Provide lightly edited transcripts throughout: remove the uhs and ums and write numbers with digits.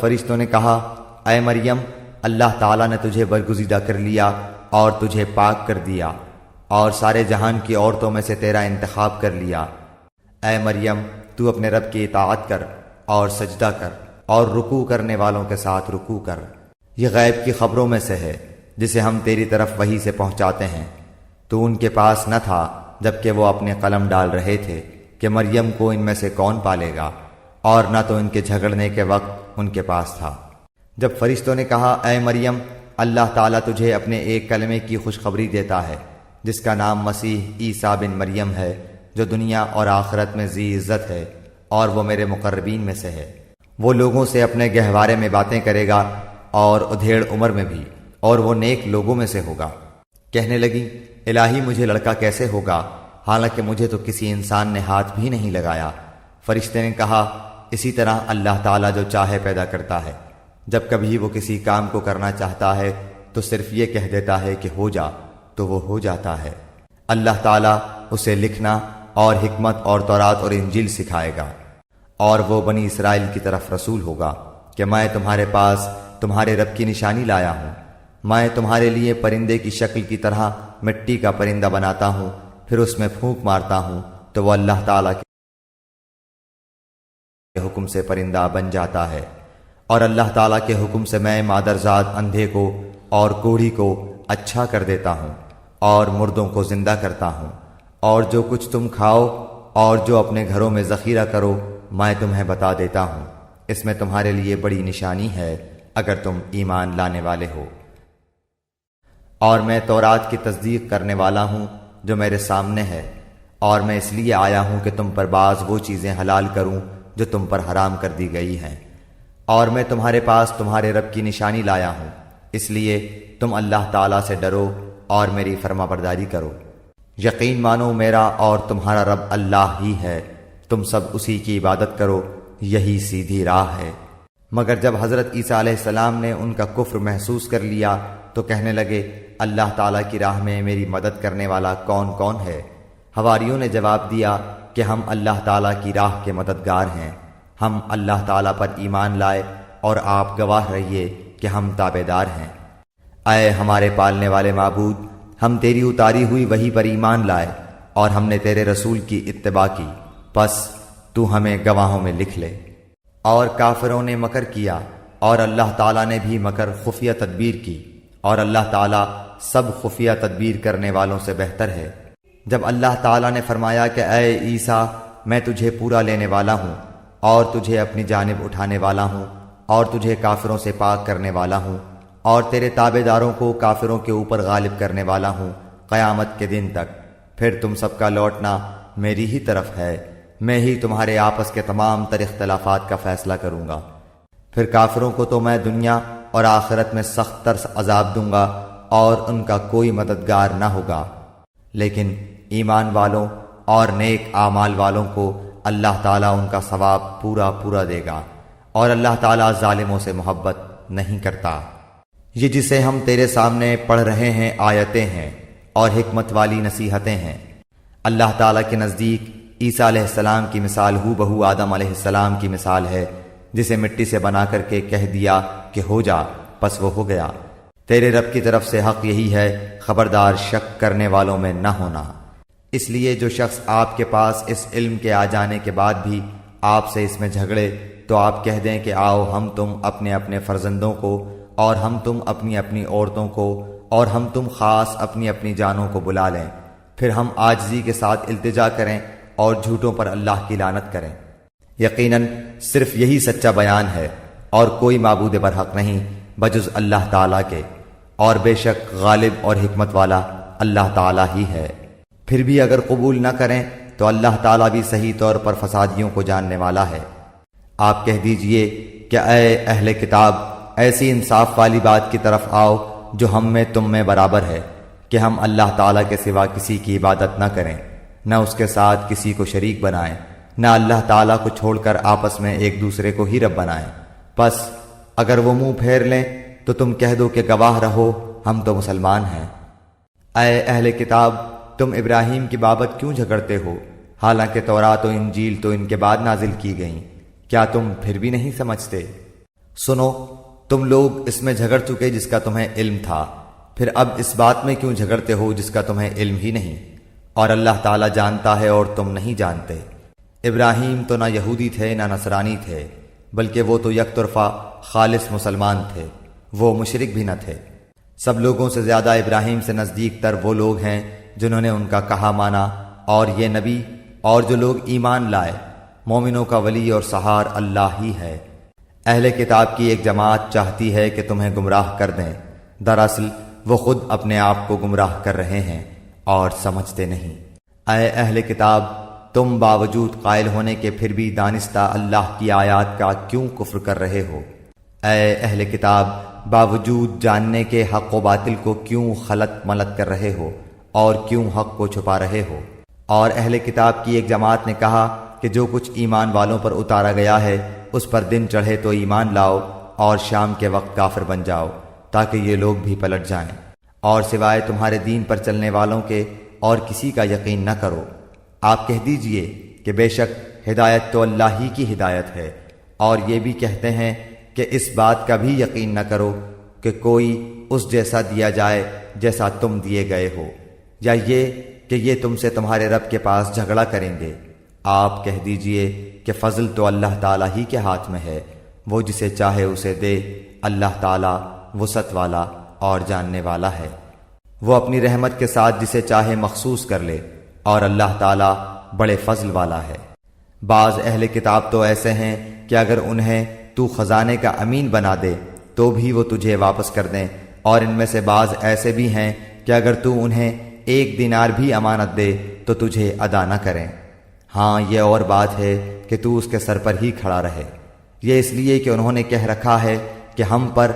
فرشتوں نے کہا اے مریم اللہ تعالیٰ نے تجھے برگزیدہ کر لیا اور تجھے پاک کر دیا اور سارے جہان کی عورتوں میں سے تیرا انتخاب کر لیا۔ اے مریم تو اپنے رب کی اطاعت کر اور سجدہ کر اور رکوع کرنے والوں کے ساتھ رکوع کر۔ یہ غیب کی خبروں میں سے ہے جسے ہم تیری طرف وحی سے پہنچاتے ہیں۔ تو ان کے پاس نہ تھا جبکہ وہ اپنے قلم ڈال رہے تھے کہ مریم کو ان میں سے کون پالے گا، اور نہ تو ان کے جھگڑنے کے وقت ان کے پاس تھا۔ جب فرشتوں نے کہا اے مریم اللہ تعالیٰ تجھے اپنے ایک کلمے کی خوشخبری دیتا ہے جس کا نام مسیح عیسیٰ بن مریم ہے، جو دنیا اور آخرت میں ذی عزت ہے اور وہ میرے مقربین میں سے ہے۔ وہ لوگوں سے اپنے گہوارے میں باتیں کرے گا اور ادھیڑ عمر میں بھی، اور وہ نیک لوگوں میں سے ہوگا۔ کہنے لگی الہی مجھے لڑکا کیسے ہوگا حالانکہ مجھے تو کسی انسان نے ہاتھ بھی نہیں لگایا۔ فرشتے نے کہا اسی طرح اللہ تعالیٰ جو چاہے پیدا کرتا ہے، جب کبھی وہ کسی کام کو کرنا چاہتا ہے تو صرف یہ کہہ دیتا ہے کہ ہو جا تو وہ ہو جاتا ہے۔ اللہ تعالیٰ اسے لکھنا اور حکمت اور تورات اور انجیل سکھائے گا، اور وہ بنی اسرائیل کی طرف رسول ہوگا کہ میں تمہارے پاس تمہارے رب کی نشانی لایا ہوں۔ میں تمہارے لیے پرندے کی شکل کی طرح مٹی کا پرندہ بناتا ہوں، پھر اس میں پھونک مارتا ہوں تو وہ اللہ تعالیٰ کے حکم سے پرندہ بن جاتا ہے، اور اللہ تعالیٰ کے حکم سے میں مادرزاد اندھے کو اور کوڑھی کو اچھا کر دیتا ہوں اور مردوں کو زندہ کرتا ہوں، اور جو کچھ تم کھاؤ اور جو اپنے گھروں میں ذخیرہ کرو میں تمہیں بتا دیتا ہوں۔ اس میں تمہارے لیے بڑی نشانی ہے اگر تم ایمان لانے والے ہو۔ اور میں تورات کی تصدیق کرنے والا ہوں جو میرے سامنے ہے، اور میں اس لیے آیا ہوں کہ تم پر بعض وہ چیزیں حلال کروں جو تم پر حرام کر دی گئی ہیں، اور میں تمہارے پاس تمہارے رب کی نشانی لایا ہوں، اس لیے تم اللہ تعالیٰ سے ڈرو اور میری فرما برداری کرو۔ یقین مانو میرا اور تمہارا رب اللہ ہی ہے، تم سب اسی کی عبادت کرو، یہی سیدھی راہ ہے۔ مگر جب حضرت عیسیٰ علیہ السلام نے ان کا کفر محسوس کر لیا تو کہنے لگے اللہ تعالیٰ کی راہ میں میری مدد کرنے والا کون کون ہے؟ حواریوں نے جواب دیا کہ ہم اللہ تعالیٰ کی راہ کے مددگار ہیں، ہم اللہ تعالیٰ پر ایمان لائے اور آپ گواہ رہیے کہ ہم تابعدار ہیں۔ اے ہمارے پالنے والے معبود، ہم تیری اتاری ہوئی وحی پر ایمان لائے اور ہم نے تیرے رسول کی اتباع کی، پس تو ہمیں گواہوں میں لکھ لے۔ اور کافروں نے مکر کیا اور اللہ تعالیٰ نے بھی مکر خفیہ تدبیر کی، اور اللہ تعالیٰ سب خفیہ تدبیر کرنے والوں سے بہتر ہے۔ جب اللہ تعالیٰ نے فرمایا کہ اے عیسیٰ میں تجھے پورا لینے والا ہوں اور تجھے اپنی جانب اٹھانے والا ہوں اور تجھے کافروں سے پاک کرنے والا ہوں اور تیرے تابع داروں کو کافروں کے اوپر غالب کرنے والا ہوں قیامت کے دن تک، پھر تم سب کا لوٹنا میری ہی طرف ہے، میں ہی تمہارے آپس کے تمام تر اختلافات کا فیصلہ کروں گا۔ پھر کافروں کو تو میں دنیا اور آخرت میں سخت تر عذاب دوں گا اور ان کا کوئی مددگار نہ ہوگا، لیکن ایمان والوں اور نیک اعمال والوں کو اللہ تعالیٰ ان کا ثواب پورا پورا دے گا، اور اللہ تعالیٰ ظالموں سے محبت نہیں کرتا۔ یہ جسے ہم تیرے سامنے پڑھ رہے ہیں آیتیں ہیں اور حکمت والی نصیحتیں ہیں۔ اللہ تعالیٰ کے نزدیک عیسیٰ علیہ السلام کی مثال ہو بہو آدم علیہ السلام کی مثال ہے، جسے مٹی سے بنا کر کے کہہ دیا کہ ہو جا، پس وہ ہو گیا۔ تیرے رب کی طرف سے حق یہی ہے، خبردار شک کرنے والوں میں نہ ہونا۔ اس لیے جو شخص آپ کے پاس اس علم کے آ جانے کے بعد بھی آپ سے اس میں جھگڑے تو آپ کہہ دیں کہ آؤ ہم تم اپنے اپنے فرزندوں کو اور ہم تم اپنی اپنی عورتوں کو اور ہم تم خاص اپنی اپنی جانوں کو بلا لیں، پھر ہم عاجزی کے ساتھ التجا کریں اور جھوٹوں پر اللہ کی لعنت کریں۔ یقیناً صرف یہی سچا بیان ہے اور کوئی معبود برحق نہیں بجز اللہ تعالیٰ کے، اور بے شک غالب اور حکمت والا اللہ تعالیٰ ہی ہے۔ پھر بھی اگر قبول نہ کریں تو اللہ تعالیٰ بھی صحیح طور پر فسادیوں کو جاننے والا ہے۔ آپ کہہ دیجئے کہ اے اہل کتاب، ایسی انصاف والی بات کی طرف آؤ جو ہم میں تم میں برابر ہے کہ ہم اللہ تعالیٰ کے سوا کسی کی عبادت نہ کریں، نہ اس کے ساتھ کسی کو شریک بنائیں، نہ اللہ تعالیٰ کو چھوڑ کر آپس میں ایک دوسرے کو ہی رب بنائیں۔ پس اگر وہ منہ پھیر لیں تو تم کہہ دو کہ گواہ رہو ہم تو مسلمان ہیں۔ اے اہل کتاب، تم ابراہیم کی بابت کیوں جھگڑتے ہو حالانکہ تورات و انجیل تو ان کے بعد نازل کی گئیں؟ کیا تم پھر بھی نہیں سمجھتے؟ سنو، تم لوگ اس میں جھگڑ چکے جس کا تمہیں علم تھا، پھر اب اس بات میں کیوں جھگڑتے ہو جس کا تمہیں علم ہی نہیں؟ اور اللہ تعالیٰ جانتا ہے اور تم نہیں جانتے۔ ابراہیم تو نہ یہودی تھے نہ نصرانی تھے، بلکہ وہ تو یک طرفہ خالص مسلمان تھے، وہ مشرک بھی نہ تھے۔ سب لوگوں سے زیادہ ابراہیم سے نزدیک تر وہ لوگ ہیں جنہوں نے ان کا کہا مانا، اور یہ نبی اور جو لوگ ایمان لائے۔ مومنوں کا ولی اور سہار اللہ ہی ہے۔ اہل کتاب کی ایک جماعت چاہتی ہے کہ تمہیں گمراہ کر دیں، دراصل وہ خود اپنے آپ کو گمراہ کر رہے ہیں اور سمجھتے نہیں۔ اے اہل کتاب، تم باوجود قائل ہونے کے پھر بھی دانستہ اللہ کی آیات کا کیوں کفر کر رہے ہو؟ اے اہل کتاب، باوجود جاننے کے حق و باطل کو کیوں خلط ملط کر رہے ہو اور کیوں حق کو چھپا رہے ہو؟ اور اہل کتاب کی ایک جماعت نے کہا کہ جو کچھ ایمان والوں پر اتارا گیا ہے اس پر دن چڑھے تو ایمان لاؤ اور شام کے وقت کافر بن جاؤ تاکہ یہ لوگ بھی پلٹ جائیں، اور سوائے تمہارے دین پر چلنے والوں کے اور کسی کا یقین نہ کرو۔ آپ کہہ دیجئے کہ بے شک ہدایت تو اللہ ہی کی ہدایت ہے، اور یہ بھی کہتے ہیں کہ اس بات کا بھی یقین نہ کرو کہ کوئی اس جیسا دیا جائے جیسا تم دیے گئے ہو، یا یہ کہ یہ تم سے تمہارے رب کے پاس جھگڑا کریں گے۔ آپ کہہ دیجئے کہ فضل تو اللہ تعالیٰ ہی کے ہاتھ میں ہے، وہ جسے چاہے اسے دے، اللہ تعالیٰ وسعت والا اور جاننے والا ہے۔ وہ اپنی رحمت کے ساتھ جسے چاہے مخصوص کر لے، اور اللہ تعالیٰ بڑے فضل والا ہے۔ بعض اہل کتاب تو ایسے ہیں کہ اگر انہیں تو خزانے کا امین بنا دے تو بھی وہ تجھے واپس کر دیں، اور ان میں سے بعض ایسے بھی ہیں کہ اگر تو انہیں 1 دینار بھی امانت دے تو تجھے ادا نہ کریں۔ ہاں، یہ اور بات ہے کہ تو اس کے سر پر ہی کھڑا رہے۔ یہ اس لیے کہ انہوں نے کہہ رکھا ہے کہ ہم پر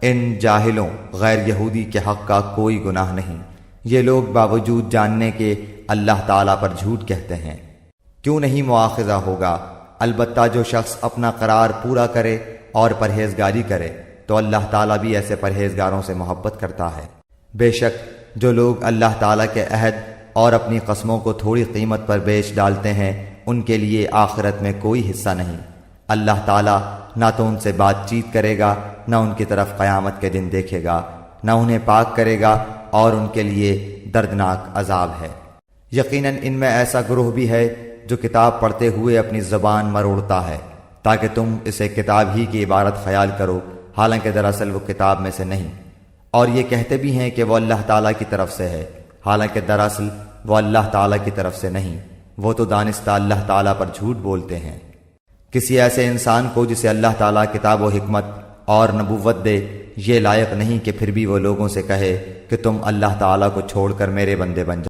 ان جاہلوں غیر یہودی کے حق کا کوئی گناہ نہیں۔ یہ لوگ باوجود جاننے کے اللہ تعالیٰ پر جھوٹ کہتے ہیں۔ کیوں نہیں مواخذہ ہوگا؟ البتہ جو شخص اپنا قرار پورا کرے اور پرہیزگاری کرے تو اللہ تعالیٰ بھی ایسے پرہیزگاروں سے محبت کرتا ہے۔ بے شک جو لوگ اللہ تعالیٰ کے عہد اور اپنی قسموں کو تھوڑی قیمت پر بیچ ڈالتے ہیں ان کے لیے آخرت میں کوئی حصہ نہیں۔ اللہ تعالیٰ نہ تو ان سے بات چیت کرے گا، نہ ان کی طرف قیامت کے دن دیکھے گا، نہ انہیں پاک کرے گا، اور ان کے لیے دردناک عذاب ہے۔ یقیناً ان میں ایسا گروہ بھی ہے جو کتاب پڑھتے ہوئے اپنی زبان مروڑتا ہے تاکہ تم اسے کتاب ہی کی عبارت خیال کرو، حالانکہ دراصل وہ کتاب میں سے نہیں، اور یہ کہتے بھی ہیں کہ وہ اللہ تعالیٰ کی طرف سے ہے، حالانکہ دراصل وہ اللہ تعالیٰ کی طرف سے نہیں، وہ تو دانستہ اللہ تعالیٰ پر جھوٹ بولتے ہیں۔ کسی ایسے انسان کو جسے اللہ تعالیٰ کتاب و حکمت اور نبوت دے یہ لائق نہیں کہ پھر بھی وہ لوگوں سے کہے کہ تم اللہ تعالیٰ کو چھوڑ کر میرے بندے بن جاؤ۔